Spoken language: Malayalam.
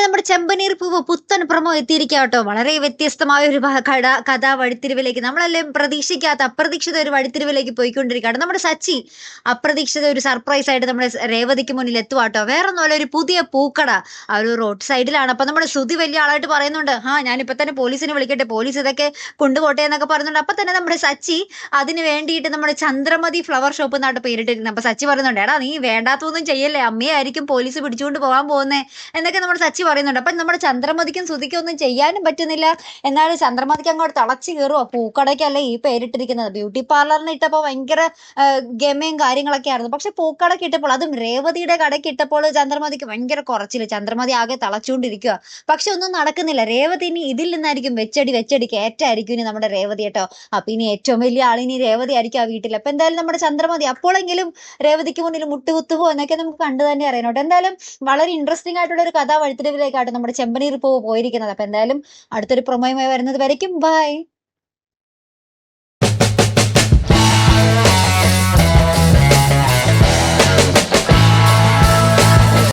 അങ്ങനെ നമ്മുടെ ചെമ്പനീർ പൂവ് പുത്തൻ പ്രൊമോ എത്തിയിരിക്കുക കേട്ടോ. വളരെ വ്യത്യസ്തമായ ഒരു കഥാ വഴിത്തിരിവിലേക്ക് നമ്മളെല്ലാം പ്രതീക്ഷിക്കാത്ത അപ്രതീക്ഷിത ഒരു വഴിത്തിരിവിലേക്ക് പോയിക്കൊണ്ടിരിക്കുകയാണ്. നമ്മുടെ സച്ചി അപ്രതീക്ഷിത ഒരു സർപ്രൈസ് ആയിട്ട് നമ്മുടെ രേവതിക്ക് മുന്നിൽ എത്തുവാട്ടോ. വേറൊന്നുമല്ല, ഒരു പുതിയ പൂക്കട ആ ഒരു റോഡ് സൈഡിലാണ്. അപ്പൊ നമ്മുടെ ശ്രുതി വലിയ ആളായിട്ട് പറയുന്നുണ്ട്, ഞാനിപ്പോ തന്നെ പോലീസിനെ വിളിക്കട്ടെ, പോലീസ് ഇതൊക്കെ കൊണ്ടുപോട്ടെ എന്നൊക്കെ പറയുന്നുണ്ട്. അപ്പൊ തന്നെ നമ്മുടെ സച്ചി അതിന് വേണ്ടിയിട്ട് നമ്മുടെ ചന്ദ്രമതി ഫ്ലവർ ഷോപ്പ് എന്നായിട്ട് പേരിട്ടിരുന്നത്. അപ്പൊ സച്ചി പറയുന്നുണ്ട്, എടാ നീ വേണ്ടാത്തൊന്നും ചെയ്യല്ലേ, അമ്മയെ ആയിരിക്കും പോലീസ് പിടിച്ചുകൊണ്ട് പോകാൻ പോകുന്നേ എന്നൊക്കെ നമ്മുടെ സച്ചി പറയുന്നുണ്ട്. അപ്പൊ നമ്മുടെ ചന്ദ്രമതിക്കും ശ്രുതിക്കും ഒന്നും ചെയ്യാനും പറ്റുന്നില്ല. എന്നാലും ചന്ദ്രമതിക്ക് അങ്ങോട്ട് തളച്ചു കയറുക. പൂക്കടയ്ക്കല്ലേ ഈ പേരിട്ടിരിക്കുന്നത്. ബ്യൂട്ടി പാർലറിന് ഇട്ടപ്പോൾ ഭയങ്കര ഗമയും കാര്യങ്ങളൊക്കെ ആയിരുന്നു. പക്ഷെ പൂക്കടയ്ക്ക് ഇട്ടപ്പോൾ, അതും രേവതിയുടെ കടയ്ക്ക് ഇട്ടപ്പോൾ ചന്ദ്രമതിക്ക് ഭയങ്കര കുറച്ചില്ല. ചന്ദ്രമതി ആകെ തളച്ചുകൊണ്ടിരിക്കുക. പക്ഷെ ഒന്നും നടക്കുന്നില്ല. രേവതി ഇനി ഇതിൽ നിന്നായിരിക്കും വെച്ചടി കയറ്റായിരിക്കും ഇനി നമ്മുടെ രേവതി കേട്ടോ. അപ്പൊ ഇനി ഏറ്റവും വലിയ ആളിനി രേവതി ആയിരിക്കും ആ വീട്ടിൽ. അപ്പൊ എന്തായാലും നമ്മുടെ ചന്ദ്രമതി അപ്പോഴെങ്കിലും രേവതിക്ക് മുന്നിൽ മുട്ടുകുത്തുവോ എന്നൊക്കെ നമുക്ക് കണ്ടു തന്നെ അറിയണോട്ടോ. എന്തായാലും വളരെ ഇൻട്രസ്റ്റിംഗ് ആയിട്ടുള്ള ഒരു കഥാ വഴിത്തിരിവിലേക്കാണ് നമ്മുടെ ചെമ്പനീർ പൂവ് പോയിരിക്കുന്നത്. അപ്പൊ എന്തായാലും അടുത്തൊരു പ്രൊമോയുമായി വരുന്നത് വരയ്ക്കും ബൈ.